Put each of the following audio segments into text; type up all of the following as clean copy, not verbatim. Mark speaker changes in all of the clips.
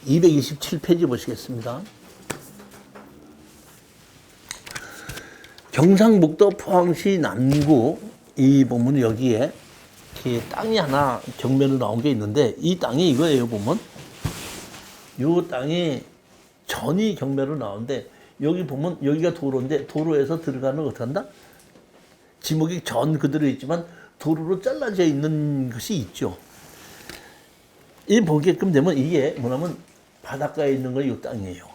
Speaker 1: 227페이지 보시겠습니다. 경상북도 포항시 남구 이 보면 여기에 땅이 하나 경매로 나온 게 있는데 이 땅이 이거예요. 보면 이 땅이 전이 경매로 나오는데 여기 보면 여기가 도로인데 도로에서 들어가는 어떻게 한다? 지목이 전 그대로 있지만 도로로 잘라져 있는 것이 있죠. 이 보게끔 되면 이게 뭐냐면 바닷가에 있는 거 이 땅이에요.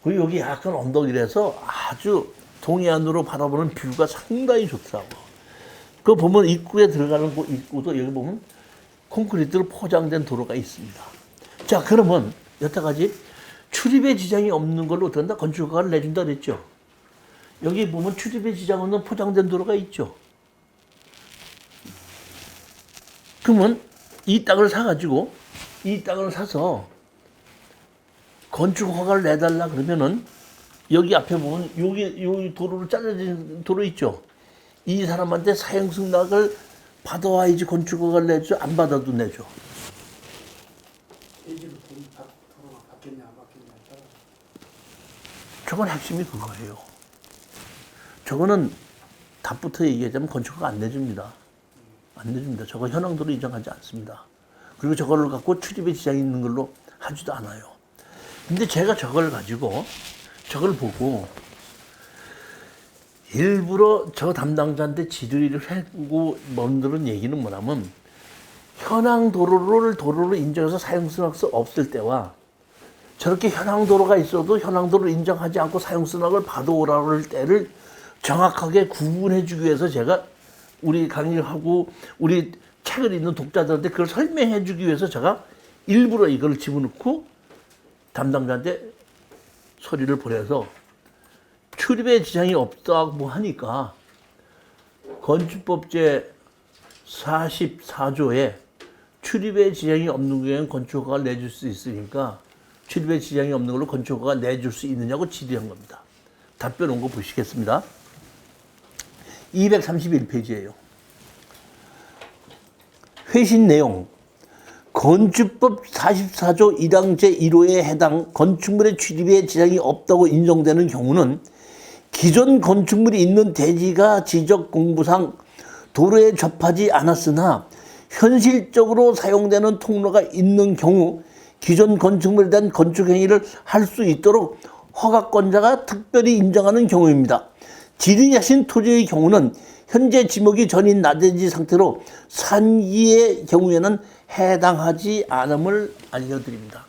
Speaker 1: 그리고 여기 약간 언덕이라서 아주 동해안으로 바라보는 뷰가 상당히 좋더라고. 그 보면 입구에 들어가는 그 입구도 여기 보면 콘크리트로 포장된 도로가 있습니다. 자, 그러면 여태까지 출입에 지장이 없는 걸로 어떻게 한다? 건축허가를 내준다 그랬죠. 여기 보면 출입에 지장 없는 포장된 도로가 있죠. 그러면 이 땅을 사가지고 이 땅을 사서 건축허가를 내달라 그러면은 여기 앞에 보면 여기 도로로 잘라진 도로 있죠. 이 사람한테 사용승낙을 받아와야지 건축허가를 내줘. 안 받아도 내줘.
Speaker 2: 도로가 바뀌었냐 안 바뀌었냐에 따라.
Speaker 1: 저건 핵심이 그거예요. 저거는 답부터 얘기하자면 건축허가 안 내줍니다. 안 내줍니다. 저거 현황도로 인정하지 않습니다. 그리고 저거를 갖고 출입에 지장이 있는 걸로 하지도 않아요. 근데 제가 저걸 가지고 저걸 보고 일부러 저 담당자한테 지도를 해고 만드는 얘기는 뭐냐면 현황 도로로 인정해서 사용승낙서 없을 때와 저렇게 현황 도로가 있어도 현황 도로를 인정하지 않고 사용승낙을 받아오라고 할 때를 정확하게 구분해 주기 위해서 제가 우리 강의하고 우리 책을 읽는 독자들한테 그걸 설명해 주기 위해서 제가 일부러 이걸 집어넣고 담당자한테 서류를 보내서 출입에 지장이 없다고 하니까 건축법 제 44조에 출입에 지장이 없는 경우에는 건축허가를 내줄 수 있으니까 출입에 지장이 없는 걸로 건축허가 내줄 수 있느냐고 질의한 겁니다. 답변 온 거 보시겠습니다. 231페이지예요. 회신 내용. 건축법 44조 1항 제1호에 해당 건축물의 출입에 지장이 없다고 인정되는 경우는 기존 건축물이 있는 대지가 지적 공부상 도로에 접하지 않았으나 현실적으로 사용되는 통로가 있는 경우 기존 건축물에 대한 건축 행위를 할 수 있도록 허가권자가 특별히 인정하는 경우입니다. 질의하신 토지의 경우는 현재 지목이 전인 나대지 상태로 산기의 경우에는 해당하지 않음을 알려드립니다.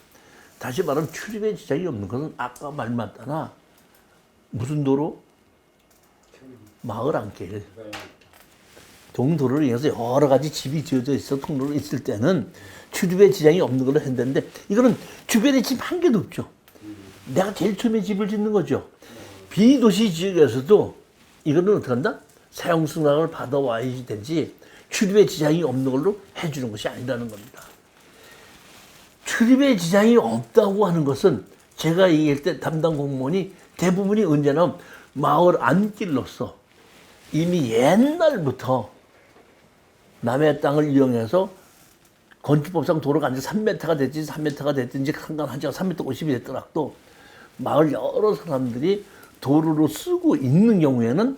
Speaker 1: 다시 말하면 출입에 지장이 없는 것은 아까 말 맞다나 무슨 도로? 마을 안길. 동도로를 이용해서 여러 가지 집이 지어져 있어 통로로 있을 때는 출입에 지장이 없는 걸로 했는데 이거는 주변에 집 한 개도 없죠. 내가 제일 처음에 집을 짓는 거죠. 비도시 지역에서도 이거는 어떻게 한다? 사용승낙을 받아와야지 되지 출입에 지장이 없는 걸로 해주는 것이 아니라는 겁니다. 출입에 지장이 없다고 하는 것은 제가 얘기할 때 담당 공무원이 대부분이 언제나 마을 안길로서 이미 옛날부터 남의 땅을 이용해서 건축법상 도로가 이제 3m가 됐지 3m가 됐든지 상관하지 않고 3m 50이 됐더라도 마을 여러 사람들이 도로로 쓰고 있는 경우에는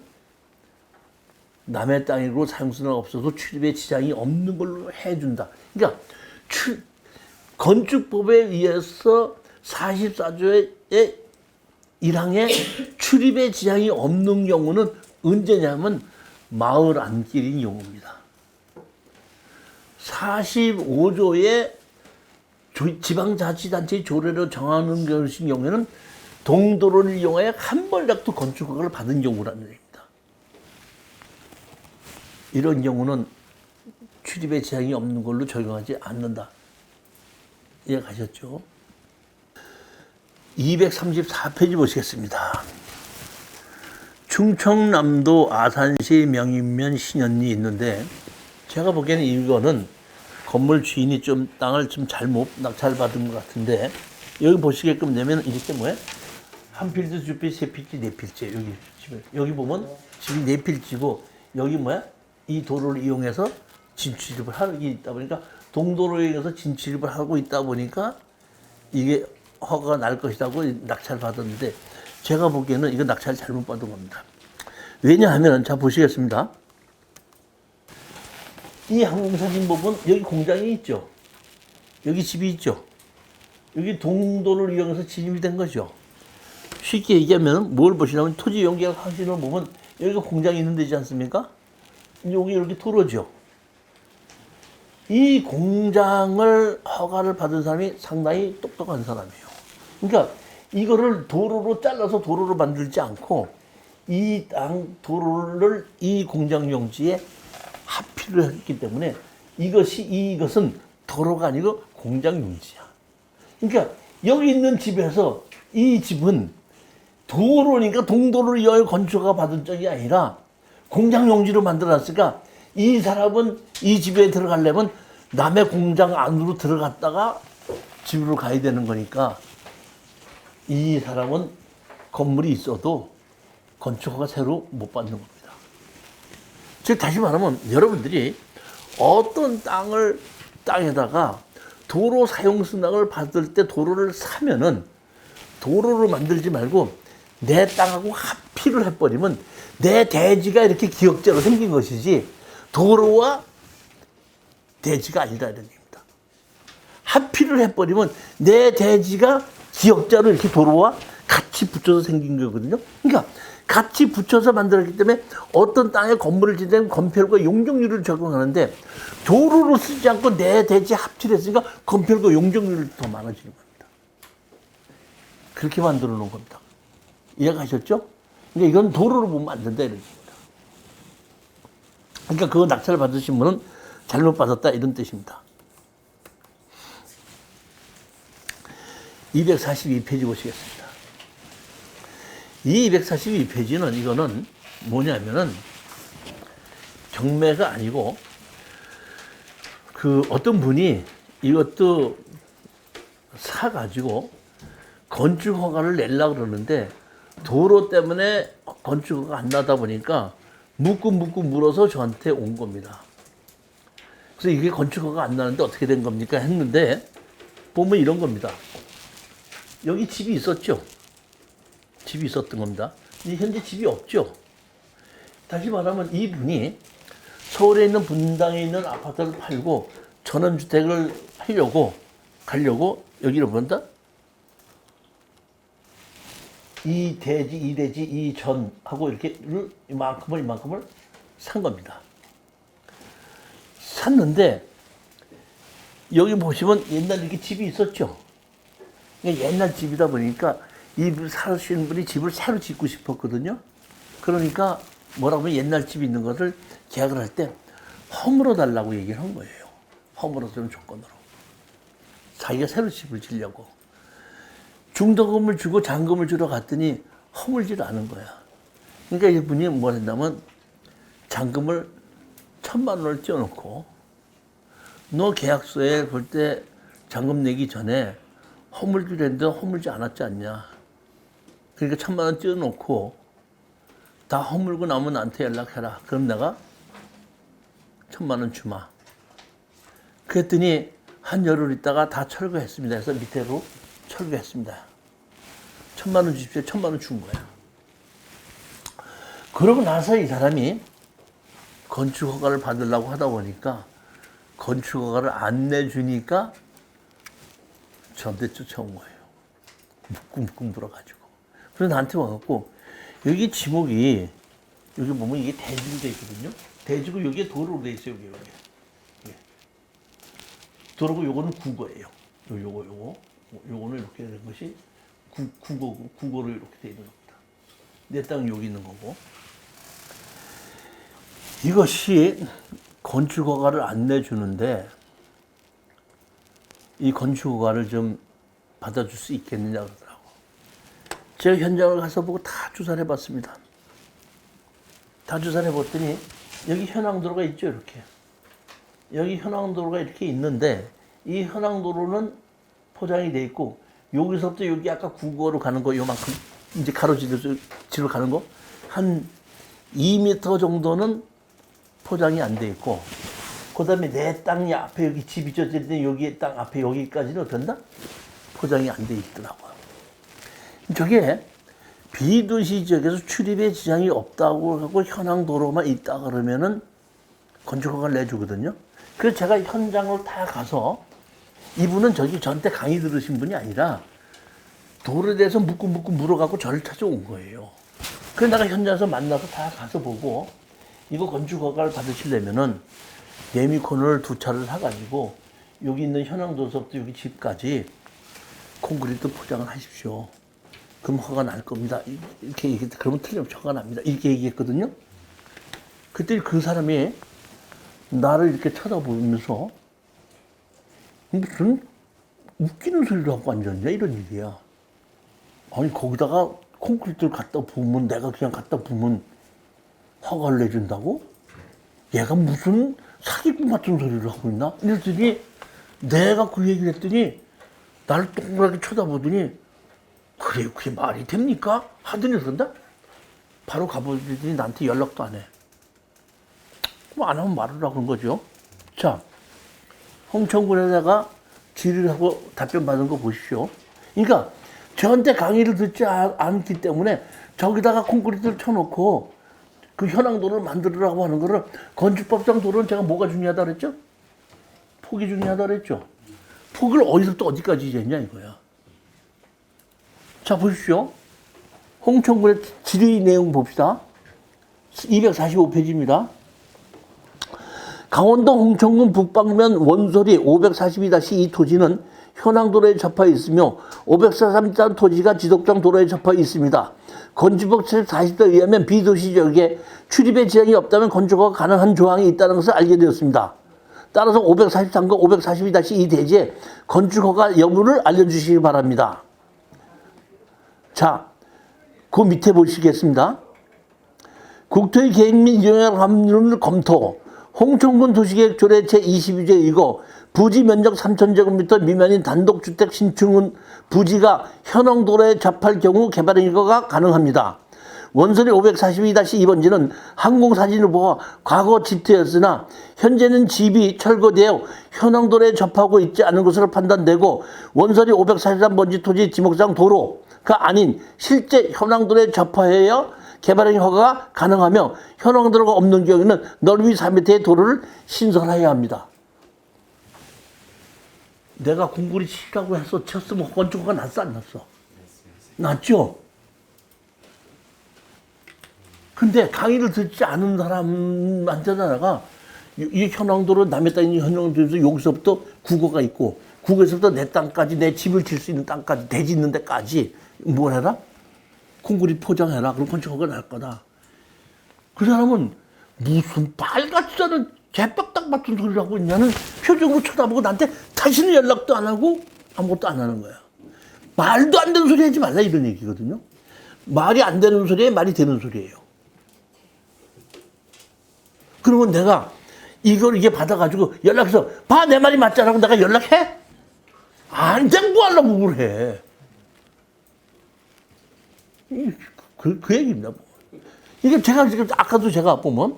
Speaker 1: 남의 땅이고 사용승낙 없어도 출입에 지장이 없는 걸로 해준다. 그러니까 건축법에 의해서 44조의 1항에 출입에 지장이 없는 경우는 언제냐면 마을 안길인 경우입니다. 45조의 지방자치단체의 조례로 정하는 것인 경우에는 동도로를 이용하여 한 번이라도 건축허가를 받은 경우라는 얘기입니다. 이런 경우는 출입에 지장이 없는 걸로 적용하지 않는다. 이해가셨죠? 234페이지 보시겠습니다. 충청남도 아산시 명인면 신현리 있는데 제가 보기에는 이거는 건물 주인이 좀 땅을 좀 잘못 낙찰받은 것 같은데 여기 보시게끔 되면 이렇게 뭐야? 한 필지, 두 필지, 세 필지, 네 필지 여기 보면 집이 네 필지고 여기 뭐야? 이 도로를 이용해서 진출입을 하는 게 있다 보니까 동도로 인해서 진출입을 하고 있다 보니까 이게 허가가 날 것이라고 낙찰 받았는데 제가 보기에는 이거 낙찰 잘못 받은 겁니다. 왜냐하면 자 보시겠습니다. 이 항공사진 부분 여기 공장이 있죠. 여기 집이 있죠. 여기 동도를 이용해서 진입이 된 거죠. 쉽게 얘기하면 뭘 보시냐면 토지 연계약 확신을 보면 여기가 공장이 있는 데지 않습니까? 여기 이렇게 도로죠. 이 공장을 허가를 받은 사람이 상당히 똑똑한 사람이에요. 그러니까 이거를 도로로 잘라서 도로로 만들지 않고 이 땅 도로를 이 공장 용지에 합의를 했기 때문에 이것은 도로가 아니고 공장 용지야. 그러니까 여기 있는 집에서 이 집은 도로니까 동도를 위하여 건축허가 받은 적이 아니라 공장 용지로 만들어놨으니까 이 사람은 이 집에 들어가려면 남의 공장 안으로 들어갔다가 집으로 가야 되는 거니까 이 사람은 건물이 있어도 건축허가 새로 못 받는 겁니다. 즉 다시 말하면 여러분들이 어떤 땅에다가 도로 사용 승낙을 받을 때 도로를 사면은 도로를 만들지 말고 내 땅하고 합의를 해버리면 내 대지가 이렇게 기역자로 생긴 것이지 도로와 대지가 아니다 이런 얘기입니다. 합의를 해버리면 내 대지가 기역자로 이렇게 도로와 같이 붙여서 생긴 거거든요. 그러니까 같이 붙여서 만들었기 때문에 어떤 땅에 건물을 짓는 건폐율과 용적률을 적용하는데 도로로 쓰지 않고 내 대지 합치를 했으니까 건폐율과 용적률이 더 많아지는 겁니다. 그렇게 만들어 놓은 겁니다. 이해가셨죠? 그러니까 이건 도로로 보면 안 된다 이런 뜻입니다. 그러니까 그거 낙찰을 받으신 분은 잘못 받았다 이런 뜻입니다. 242페이지 보시겠습니다. 이 242페이지는 이거는 뭐냐면은 경매가 아니고 그 어떤 분이 이것도 사가지고 건축 허가를 내려고 그러는데 도로 때문에 건축 허가가 안 나다 보니까 묻고 물어서 저한테 온 겁니다. 그래서 이게 건축 허가가 안 나는데 어떻게 된 겁니까? 했는데 보면 이런 겁니다. 여기 집이 있었죠. 집이 있었던 겁니다. 현재 집이 없죠. 다시 말하면 이분이 서울에 있는 분당에 있는 아파트를 팔고 전원주택을 가려고 여기를 본다? 이 대지, 이 전하고 이렇게를 이만큼을 산 겁니다. 샀는데 여기 보시면 옛날 이렇게 집이 있었죠. 옛날 집이다 보니까 이 사시는 분이 집을 새로 짓고 싶었거든요. 그러니까 뭐라고 하면 옛날 집이 있는 것을 계약을 할 때 허물어 달라고 얘기를 한 거예요. 허물어 주는 조건으로. 자기가 새로 집을 지려고. 중도금을 주고 잔금을 주러 갔더니 허물지를 않은 거야. 그러니까 이분이 뭘 했냐면 잔금을 1,000만 원을 띄워놓고 너 계약서에 볼 때 잔금 내기 전에 허물기로 했는데 허물지 않았지 않냐. 그러니까 1,000만 원 띄워놓고 다 허물고 나면 나한테 연락해라. 그럼 내가 1,000만 원 주마. 그랬더니 한 열흘 있다가 다 철거했습니다. 그래서 밑으로 철거했습니다. 1,000만 원 주십시오. 1,000만 원 준 거야. 그러고 나서 이 사람이 건축허가를 받으려고 하다 보니까 건축허가를 안 내주니까 저한테 쫓아온 거예요. 묵금 불어가지고. 그래서 나한테 와갖고 여기 지목이 여기 보면 이게 대지로 돼 있거든요. 대지고 여기에 도로로 돼 있어요. 여기. 예. 도로고 요거는 국어예요. 요거는 이렇게 되는 것이 국어로 이렇게 돼 있는 겁니다. 내 땅 여기 있는 거고. 이것이 건축허가를 안 내주는데 이 건축허가를 좀 받아줄 수 있겠느냐 그러더라고. 제가 현장을 가서 보고 다 조사를 해봤습니다. 다 조사를 해봤더니 여기 현황도로가 있죠, 이렇게. 여기 현황도로가 이렇게 있는데 이 현황도로는 포장이 돼 있고 여기서부터 여기 아까 국어로 가는 거 요만큼 이제 가로지로 가는 거 한 2m 정도는 포장이 안 돼 있고 그 다음에 내 땅이 앞에 여기 집이 져있는데 여기 땅 앞에 여기까지는 어떤다? 포장이 안 돼 있더라고요. 저게 비도시 지역에서 출입에 지장이 없다고 하고 현황 도로만 있다 그러면은 건축허가를 내주거든요. 그래서 제가 현장을 다 가서 이분은 저기 저한테 강의 들으신 분이 아니라 도로에 대해서 묻고 물어갖고 저를 찾아온 거예요. 그래서 내가 현장에서 만나서 다 가서 보고 이거 건축허가를 받으시려면은 레미콘을 2차를 사가지고 여기 있는 현황도서부터 여기 집까지 콘크리트 포장을 하십시오. 그럼 허가 날 겁니다. 이렇게 얘기했 그러면 틀림없이 허가 납니다. 이렇게 얘기했거든요. 그때 그 사람이 나를 이렇게 쳐다보면서 무슨 웃기는 소리를 하고 앉았냐 이런 얘기야. 아니 거기다가 콘크리트를 갖다 부으면 내가 그냥 갖다 부으면 허가를 내준다고? 얘가 무슨 사기꾼 같은 소리를 하고 있나? 이랬더니 내가 그 얘기를 했더니 나를 동그랗게 쳐다보더니 그래요 그게 말이 됩니까? 하더니 그런다? 바로 가보더니 나한테 연락도 안 해. 뭐 안 하면 말을 하고 그런 거죠. 자, 홍천군에다가 질의를 하고 답변 받은 거 보십시오. 그러니까 저한테 강의를 듣지 않기 때문에 저기다가 콘크리트를 쳐놓고 그 현황도를 만들으라고 하는 거를 건축법상 도로는 제가 뭐가 중요하다 그랬죠? 폭이 중요하다 그랬죠? 폭을 어디서부터 어디까지 쟀냐 이거야. 자, 보십시오. 홍천군의 질의 내용 봅시다. 245페이지입니다. 강원도 홍천군 북방면 원소리 542-2 토지는 현황도로에 접해 있으며 543 토지가 지독장 도로에 접해 있습니다. 건축법 40도에 의하면 비도시 지역에 출입에 지장이 없다면 건축허가 가능한 조항이 있다는 것을 알게 되었습니다. 따라서 543과 542-2 대지에 건축허가 여부를 알려주시기 바랍니다. 자, 그 밑에 보시겠습니다. 국토의 계획 및 영향 합률을 검토. 홍천군 도시계획 조례 제22조 이거 부지 면적 3,000제곱미터 미만인 단독주택 신축은 부지가 현황도로에 접할 경우 개발허가가 가능합니다. 원소리 542-2번지는 항공사진을 보아 과거 집터였으나 현재는 집이 철거되어 현황도로에 접하고 있지 않은 것으로 판단되고 원소리 543번지 토지 지목상 도로가 아닌 실제 현황도로에 접하여 개발행 허가가 가능하며 현황도로가 없는 경우에는 넓이 4m의 도로를 신설해야 합니다. 내가 공구리 치라고 해서 쳤으면 건축허가 났어 안 났어? 났죠? 근데 강의를 듣지 않은 사람한테는 내가 이 현황도로 남의 땅이 현황도로에서 여기서부터 국어가 있고 국어에서부터 내 땅까지 내 집을 질 수 있는 땅까지 대지 있는 데까지 뭘 해라? 콘크리트 포장해라. 그럼 건축허가 날 거다. 그 사람은 무슨 빨갛지 않은 개벽딱 같은 소리를 하고 있냐는 표정으로 쳐다보고 나한테 다시는 연락도 안 하고 아무것도 안 하는 거야. 말도 안 되는 소리 하지 말라 이런 얘기거든요. 말이 안 되는 소리에 말이 되는 소리예요. 그러면 내가 이걸 이게 받아가지고 연락해서 봐 내 말이 맞잖아. 내가 연락해? 안 돼 뭐 하려고 그걸 해. 그 얘기입니다. 이게 제가 지금 아까도 제가 보면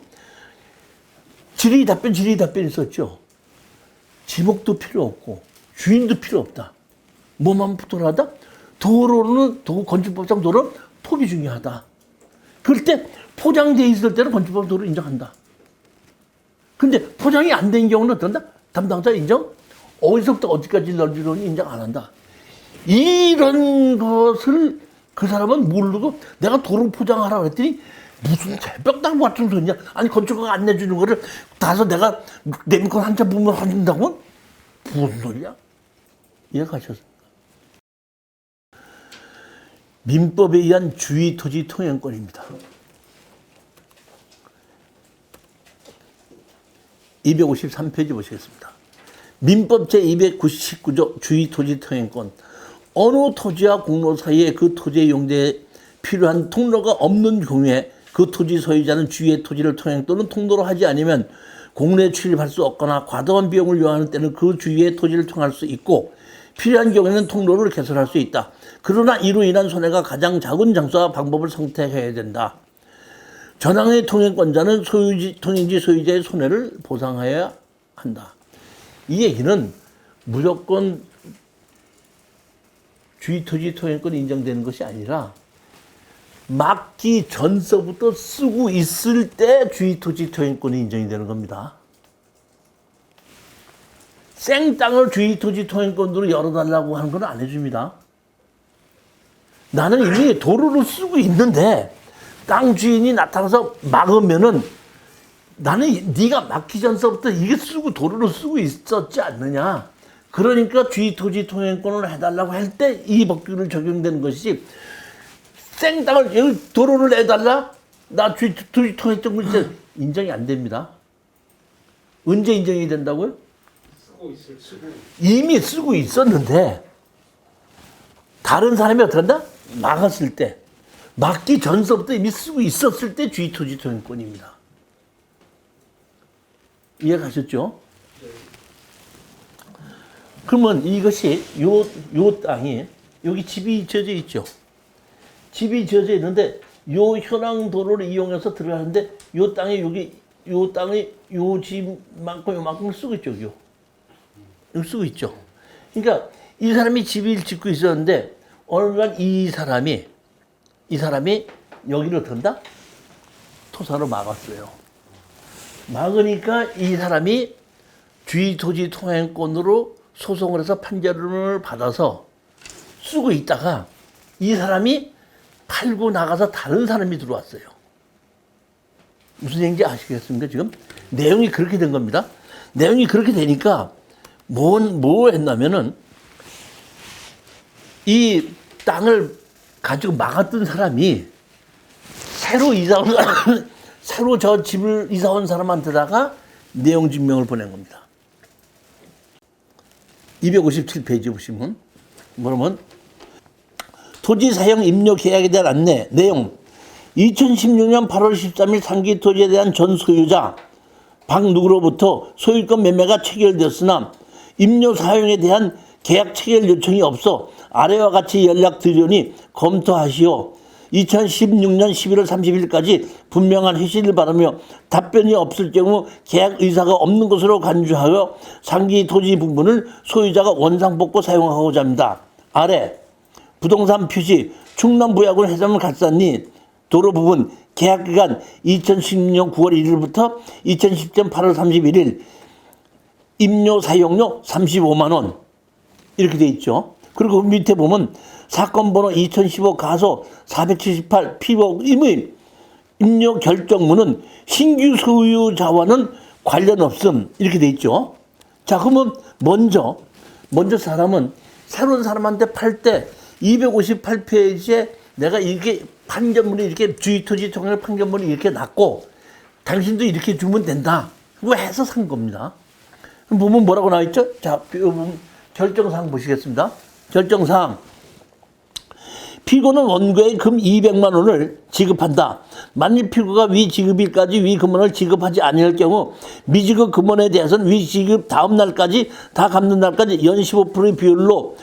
Speaker 1: 질의 답변 있었죠. 지목도 필요 없고 주인도 필요 없다. 뭐만 필요하다? 도로는 건축법상 도로는 폭이 중요하다. 그럴 때 포장돼 있을 때는 건축법 도로 인정한다. 근데 포장이 안 된 경우는 어떤다? 담당자 인정? 어디서부터 어디까지 넓이로는 인정 안 한다. 이런 것을 그 사람은 모르고 내가 도로 포장하라고 했더니 무슨 개벽당 같은 소리냐. 아니 건축가가 안 내주는 거를 다서 내가 레미콘 한참 보면 한다고? 무슨 소리야? 이해가셨습니까? 민법에 의한 주의 토지 통행권입니다. 253페이지 보시겠습니다. 민법 제299조 주의 토지 통행권. 어느 토지와 공로 사이에 그 토지의 용도에 필요한 통로가 없는 경우에 그 토지 소유자는 주위의 토지를 통행 또는 통로로 하지 않으면 공로에 출입할 수 없거나 과도한 비용을 요하는 때는 그 주위의 토지를 통할 수 있고 필요한 경우에는 통로를 개설할 수 있다. 그러나 이로 인한 손해가 가장 작은 장소와 방법을 선택해야 된다. 전항의 통행권자는 통행지 소유자의 손해를 보상해야 한다. 이 얘기는 무조건 주의토지 토행권이 인정되는 것이 아니라 막기 전서부터 쓰고 있을 때 주의토지 토행권이 인정이 되는 겁니다. 생땅을 주의토지 토행권으로 열어달라고 하는 건 안 해줍니다. 나는 이미 도로를 쓰고 있는데 땅 주인이 나타나서 막으면은 나는 네가 막기 전서부터 이게 쓰고 도로를 쓰고 있었지 않느냐. 그러니까 주의토지 토행권을 해달라고 할 때 이 법규를 적용되는 것이지, 생땅을 여기 도로를 내달라? 나 주의토지 토행권 인정이 안 됩니다. 언제 인정이 된다고요? 이미 쓰고 있었는데 다른 사람이 어떻게 한다? 막았을 때, 막기 전서부터 이미 쓰고 있었을 때 주의토지 토행권입니다. 이해가셨죠? 그러면 이것이 요 땅이 여기 집이 지어져 있죠. 집이 지어져 있는데 요 현황 도로를 이용해서 들어가는데 요 땅이 여기 요 땅이 요 집만큼 요만큼 쓰고 있죠. 여기 쓰고 있죠. 그러니까 이 사람이 집을 짓고 있었는데 어느 날 이 사람이 여기를 든다? 토사로 막았어요. 막으니까 이 사람이 주의토지 통행권으로 소송을 해서 판결을 받아서 쓰고 있다가 이 사람이 팔고 나가서 다른 사람이 들어왔어요. 무슨 얘기인지 아시겠습니까? 지금 내용이 그렇게 된 겁니다. 내용이 그렇게 되니까 뭐 했냐면은 이 땅을 가지고 막았던 사람이 새로 저 집을 이사 온 사람한테다가 내용 증명을 보낸 겁니다. 257페이지 보시면 뭐냐면 토지 사용 임료 계약에 대한 안내 내용 2016년 8월 13일 상기 토지에 대한 전 소유자 박누구로부터 소유권 매매가 체결되었으나 임료 사용에 대한 계약 체결 요청이 없어 아래와 같이 연락드리오니 검토하시오. 2016년 11월 30일까지 분명한 회신을 바라며 답변이 없을 경우 계약 의사가 없는 것으로 간주하여 상기 토지 부분을 소유자가 원상복구 사용하고자 합니다. 아래 부동산 표시 충남부야군 해산물 갈산리 도로 부분 계약기간 2016년 9월 1일부터 2010년 8월 31일 임료 사용료 35만 원 이렇게 돼 있죠. 그리고 밑에 보면 사건 번호 2015 가소 478 피복 임의 임료 결정문은 신규 소유자와는 관련 없음 이렇게 돼 있죠. 자, 그러면 먼저 사람은 새로운 사람한테 팔 때 258페이지에 내가 이렇게 판결문이 이렇게 주의토지 통행 판결문이 이렇게 났고 당신도 이렇게 주면 된다. 그거 해서 산 겁니다. 그럼 보면 뭐라고 나와 있죠? 자, 결정사항 보시겠습니다. 결정사항. 피고는 원고에 금 200만 원을 지급한다. 만일 피고가 위 지급일까지 위 금원을 지급하지 아니할 경우 미지급 금원에 대해서는 위 지급 다음 날까지 다 갚는 날까지 연 15%의 비율로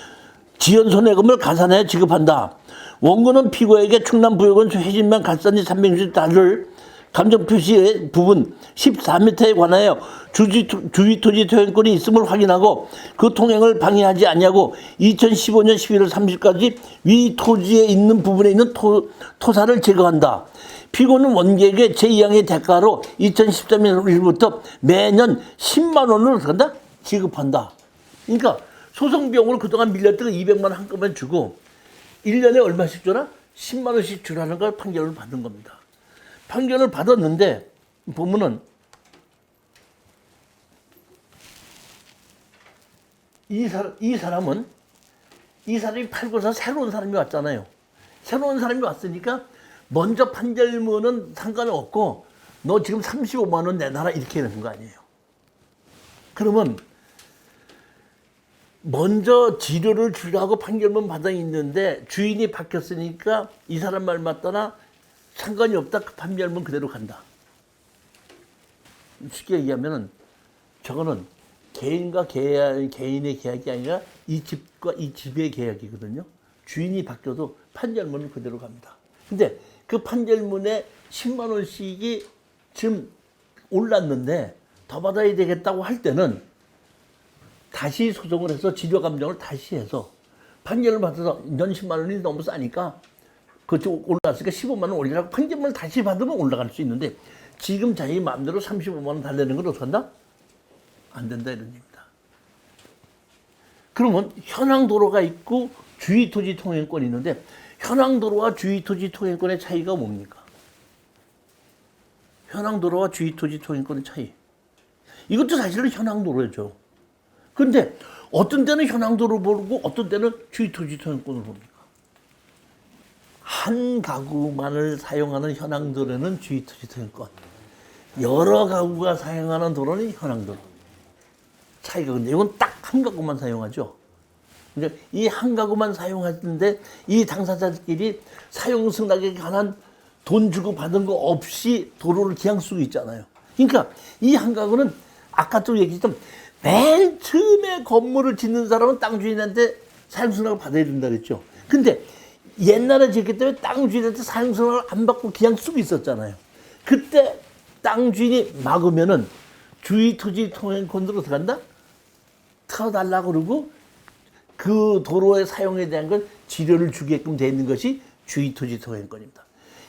Speaker 1: 지연 손해금을 가산해 지급한다. 원고는 피고에게 충남부여군 회신면 갈산리 360달러를 감정표시의 부분 14m에 관하여 주의토지 토행권이 있음을 확인하고 그 통행을 방해하지 않냐고 2015년 11월 30일까지 위 토지에 있는 부분에 있는 토사를 제거한다. 피고는 원고에게 제2항의 대가로 2013년 1일부터 매년 10만 원을 한다? 지급한다. 그러니까 소송비용을 그동안 밀렸던 200만 원 한꺼번에 주고 1년에 얼마씩 주나? 10만 원씩 주라는 걸 판결을 받은 겁니다. 판결을 받았는데 보면은 이 사람이 팔고서 새로운 사람이 왔잖아요. 새로운 사람이 왔으니까 먼저 판결문은 상관이 없고 너 지금 35만 원 내놔라 이렇게 되는 거 아니에요. 그러면 먼저 지료를 주라고 판결문 받아 있는데 주인이 바뀌었으니까 이 사람 말 맞다나 상관이 없다. 그 판결문 그대로 간다. 쉽게 얘기하면은 저거는 개인과 개인의 계약이 아니라 이 집과 이 집의 계약이거든요. 주인이 바뀌어도 판결문은 그대로 갑니다. 근데 그 판결문에 10만 원씩이 지금 올랐는데 더 받아야 되겠다고 할 때는 다시 소송을 해서 지료 감정을 다시 해서 판결을 받아서 년 10만 원이 너무 싸니까 그쪽 올라갔으니까 15만 원 올리라고 판결을 다시 받으면 올라갈 수 있는데 지금 자기 마음대로 35만 원 달래는 걸 어떻게 한다? 안 된다 이런 얘기입니다. 그러면 현황도로가 있고 주의토지 통행권이 있는데 현황도로와 주의토지 통행권의 차이가 뭡니까? 현황도로와 주의토지 통행권의 차이. 이것도 사실은 현황도로죠. 그런데 어떤 때는 현황도로 보고 어떤 때는 주의토지 통행권을 봅니까? 한 가구만을 사용하는 현황도로는 주의토지 통행권. 여러 가구가 사용하는 도로는 현황도로. 차이가 근데 이건 딱 한 가구만 사용하죠. 그러니까 이 한 가구만 사용하는데 이 당사자들끼리 사용 승낙에 관한 돈 주고 받은 거 없이 도로를 그냥 쓰고 있잖아요. 그러니까 이 한 가구는 아까도 얘기했던 맨 처음에 건물을 짓는 사람은 땅 주인한테 사용 승낙을 받아야 된다 그랬죠. 근데 옛날에 짓기 때문에 땅 주인한테 사용 승낙을 안 받고 그냥 쓰고 있었잖아요. 그때 땅 주인이 막으면은 주의토지 통행권으로 들어간다? 틀어달라고 그러고 그 도로의 사용에 대한 걸 지료를 주게끔 되어 있는 것이 주의토지 통행권입니다.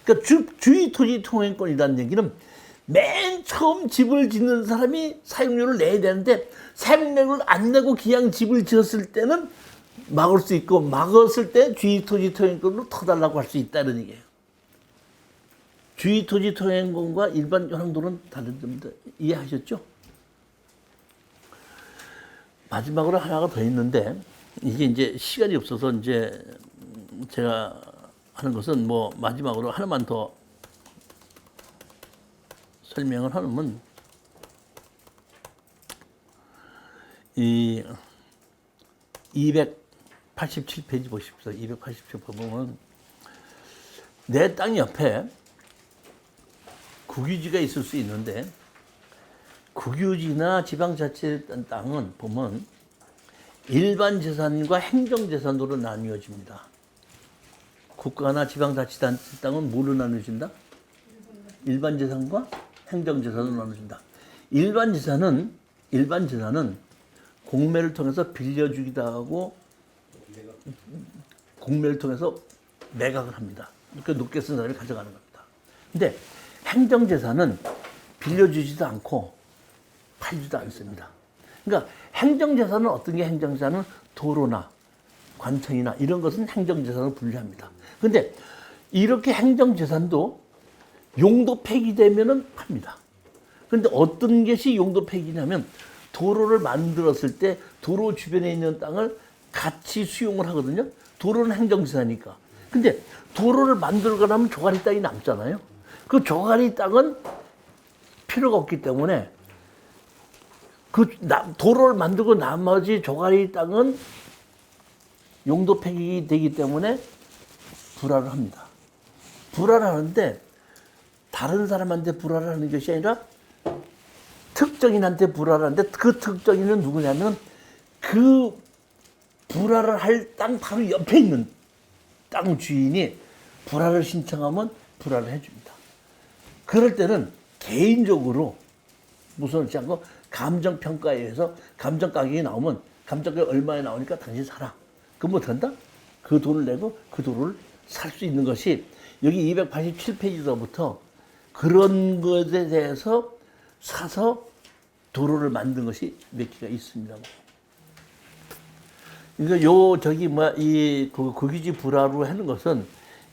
Speaker 1: 그러니까 주의토지 통행권이라는 얘기는 맨 처음 집을 짓는 사람이 사용료를 내야 되는데 사용료를 안 내고 그냥 집을 지었을 때는 막을 수 있고 막았을 때 주의토지 통행권으로 터달라고 할 수 있다는 얘기예요. 주의토지 통행권과 일반 현황도로는 다른 점입니다. 이해하셨죠? 마지막으로 하나가 더 있는데 이게 이제 시간이 없어서 이제 제가 하는 것은 뭐 마지막으로 하나만 더 설명을 하면 이 287페이지 보십시오. 287 보면 내 땅 옆에 국유지가 있을 수 있는데 국유지나 지방자치 땅은 보면 일반 재산과 행정재산으로 나뉘어집니다. 국가나 지방자치단체 땅은 뭐로 나눠진다? 일반 재산과 행정재산으로 나눠진다. 일반 재산은 공매를 통해서 빌려주기도 하고 공매를 통해서 매각을 합니다. 그러니까 높게 쓴 사람이 가져가는 겁니다. 근데 행정재산은 빌려주지도 않고 팔지도 않습니다. 그러니까 행정재산은 어떤 게 행정재산은 도로나 관청이나 이런 것은 행정재산으로 분류합니다. 그런데 이렇게 행정재산도 용도 폐기되면은 팝니다. 그런데 어떤 것이 용도 폐기냐면 도로를 만들었을 때 도로 주변에 있는 땅을 같이 수용을 하거든요. 도로는 행정재산이니까. 근데 도로를 만들고 나면 조가리 땅이 남잖아요. 그 조가리 땅은 필요가 없기 때문에 도로를 만들고 나머지 조가리 땅은 용도 폐기 되기 때문에 불화를 합니다. 불화를 하는데 다른 사람한테 불화를 하는 것이 아니라 특정인한테 불화를 하는데 그 특정인은 누구냐면 그 불화를 할 땅 바로 옆에 있는 땅 주인이 불화를 신청하면 불화를 해줍니다. 그럴 때는 개인적으로 무서워하지 않고 감정평가에 의해서 감정가격이 나오면 감정가격이 얼마에 나오니까 당신 사라. 그럼 뭐 된다? 그 돈을 내고 그 도로를 살 수 있는 것이 여기 287페이지서부터 그런 것에 대해서 사서 도로를 만든 것이 몇 개가 있습니다. 그러니까 이 국유지 불화로 하는 것은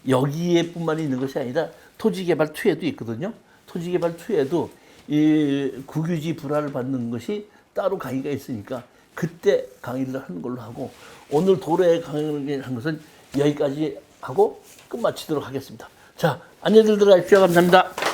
Speaker 1: 여기에뿐만 있는 것이 아니라 토지개발 2에도 있거든요. 토지개발 2에도 이 국유지 불화를 받는 것이 따로 강의가 있으니까 그때 강의를 하는 걸로 하고 오늘 도로에 강의를 한 것은 여기까지 하고 끝마치도록 하겠습니다. 자, 안녕들 들어가십시오. 감사합니다.